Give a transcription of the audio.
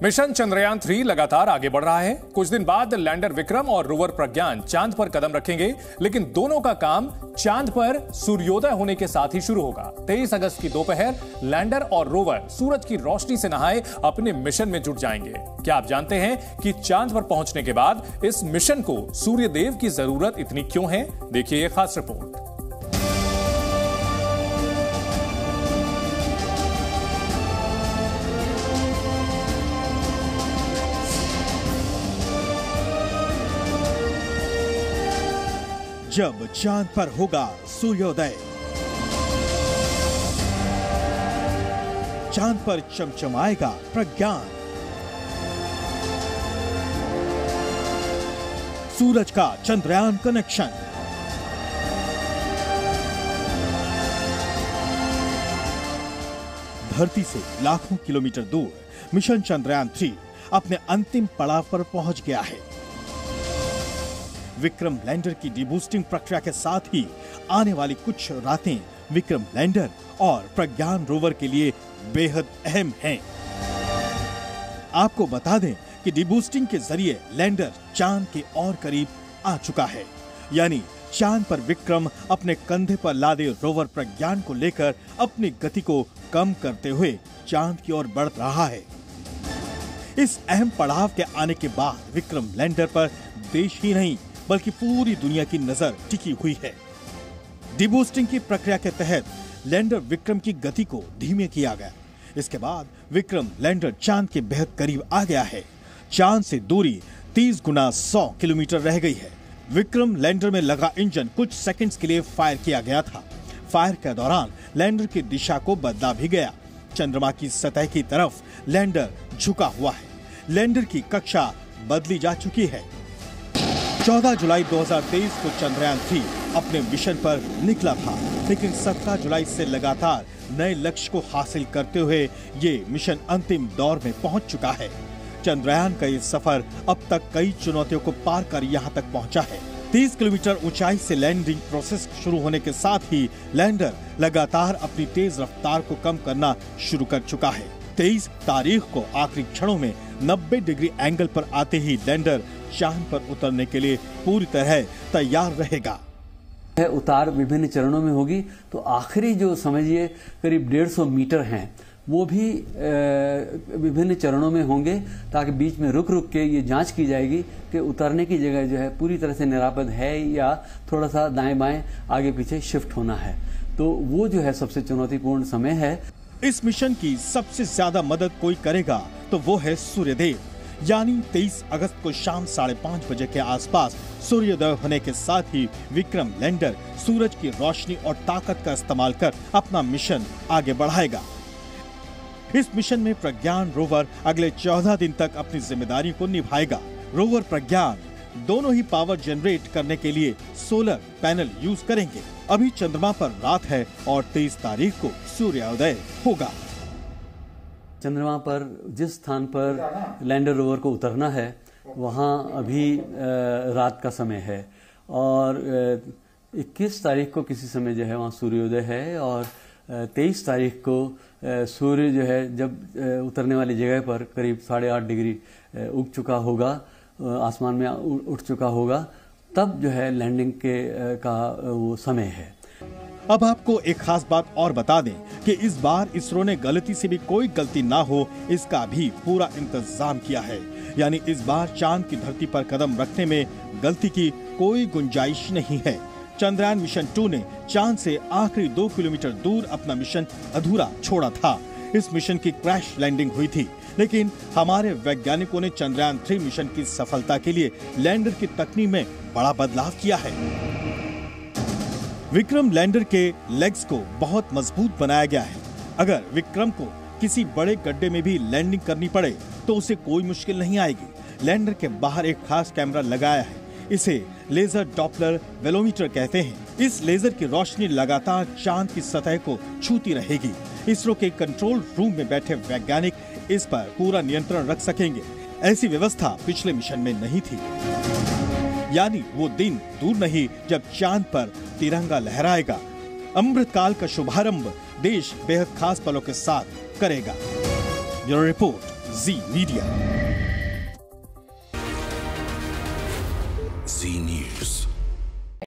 Mission Chandrayaan 3 लगातार आगे बढ़ रहा है। कुछ दिन बाद लैंडर विक्रम और रोवर प्रज्ञान चांद पर कदम रखेंगे, लेकिन दोनों का काम चांद पर सूर्योदय होने के साथ ही शुरू होगा। 23 अगस्त की दोपहर लैंडर और रोवर सूरज की रोशनी से नहाए अपने मिशन में जुट जाएंगे। क्या आप जानते हैं कि चांद पर पहुंचने के बाद इस मिशन को सूर्यदेव की जरूरत इतनी क्यों है? देखिए ये खास रिपोर्ट। जब चांद पर होगा सूर्योदय, चांद पर चमचमाएगा प्रज्ञान, सूरज का चंद्रयान कनेक्शन, धरती से लाखों किलोमीटर दूर मिशन चंद्रयान 3 अपने अंतिम पड़ाव पर पहुंच गया है। विक्रम लैंडर की डीबूस्टिंग प्रक्रिया के साथ ही आने वाली कुछ रातें विक्रम लैंडर और प्रज्ञान रोवर के लिए बेहद अहम हैं। आपको बता दें कि डीबूस्टिंग के जरिए लैंडर चांद के और करीब आ चुका है, यानी चांद पर विक्रम अपने कंधे पर लादे रोवर प्रज्ञान को लेकर अपनी गति को कम करते हुए चांद की ओर बढ़ रहा है। इस अहम पड़ाव के आने के बाद विक्रम लैंडर पर देश ही नहीं बल्कि पूरी दुनिया की नजर टिकी हुई है। डीबूस्टिंग की प्रक्रिया के तहत लैंडर विक्रम की गति को धीमे किया गया। इसके बाद विक्रम लैंडर चांद के बेहद करीब आ गया है। चांद से दूरी 30 गुना 100 किलोमीटर रह गई है। विक्रम लैंडर में लगा इंजन कुछ सेकंड्स के लिए फायर किया गया था। फायर के दौरान लैंडर की दिशा को बदला भी गया। चंद्रमा की सतह की तरफ लैंडर झुका हुआ है। लैंडर की कक्षा बदली जा चुकी है। 14 जुलाई 2023 को चंद्रयान 3 अपने मिशन पर निकला था, लेकिन 17 जुलाई से लगातार नए लक्ष्य को हासिल करते हुए ये मिशन अंतिम दौर में पहुंच चुका है। चंद्रयान का ये सफर अब तक कई चुनौतियों को पार कर यहां तक पहुंचा है। 30 किलोमीटर ऊंचाई से लैंडिंग प्रोसेस शुरू होने के साथ ही लैंडर लगातार अपनी तेज रफ्तार को कम करना शुरू कर चुका है। 23 तारीख को आखिरी क्षणों में 90 डिग्री एंगल पर आते ही लैंडर चांद पर उतरने के लिए पूरी तरह तैयार रहेगा। उतार विभिन्न चरणों में होगी, तो आखिरी जो समझिए करीब 150 मीटर हैं वो भी विभिन्न चरणों में होंगे, ताकि बीच में रुक रुक के ये जांच की जाएगी कि उतरने की जगह जो है पूरी तरह से निरापद है या थोड़ा सा दाएं बाएं आगे पीछे शिफ्ट होना है। तो वो जो है सबसे चुनौतीपूर्ण समय है। इस मिशन की सबसे ज्यादा मदद कोई करेगा तो वो है सूर्यदेव। यानी 23 अगस्त को शाम 5:30 बजे के आसपास सूर्योदय होने के साथ ही विक्रम लैंडर सूरज की रोशनी और ताकत का इस्तेमाल कर अपना मिशन आगे बढ़ाएगा। इस मिशन में प्रज्ञान रोवर अगले 14 दिन तक अपनी जिम्मेदारी को निभाएगा। रोवर प्रज्ञान दोनों ही पावर जनरेट करने के लिए सोलर पैनल यूज करेंगे। अभी चंद्रमा पर रात है और 23 तारीख को सूर्योदय होगा। चंद्रमा पर जिस स्थान पर लैंडर रोवर को उतरना है वहाँ अभी रात का समय है और 21 तारीख को किसी समय जो है वहाँ सूर्योदय है और 23 तारीख को सूर्य जो है जब उतरने वाली जगह पर करीब 8.5 डिग्री उग चुका होगा, आसमान में उठ चुका होगा, तब जो है लैंडिंग का वो समय है। अब आपको एक खास बात और बता दें कि इस बार इसरो ने गलती से भी कोई गलती ना हो इसका भी पूरा इंतजाम किया है। यानी इस बार चांद की धरती पर कदम रखने में गलती की कोई गुंजाइश नहीं है। चंद्रयान मिशन 2 ने चांद से आखिरी 2 किलोमीटर दूर अपना मिशन अधूरा छोड़ा था। इस मिशन की क्रैश लैंडिंग हुई थी, लेकिन हमारे वैज्ञानिकों ने चंद्रयान 3 मिशन की सफलता के लिए लैंडर की तकनीक में बड़ा बदलाव किया है। विक्रम लैंडर के लेग्स को बहुत मजबूत बनाया गया है। अगर विक्रम को किसी बड़े गड्ढे में भी लैंडिंग करनी पड़े तो उसे कोई मुश्किल नहीं आएगी। लैंडर के बाहर एक खास कैमरा लगाया है। इसे लेजर डॉपलर वेलोमीटर कहते हैं। इस लेजर की रोशनी लगातार चांद की सतह को छूती रहेगी। इसरो के कंट्रोल रूम में बैठे वैज्ञानिक इस पर पूरा नियंत्रण रख सकेंगे। ऐसी व्यवस्था पिछले मिशन में नहीं थी। यानी वो दिन दूर नहीं जब चांद पर तिरंगा लहराएगा। अमृतकाल का शुभारंभ देश बेहद खास पलों के साथ करेगा। ब्यूरो रिपोर्ट, जी मीडिया। जी न्यूज़।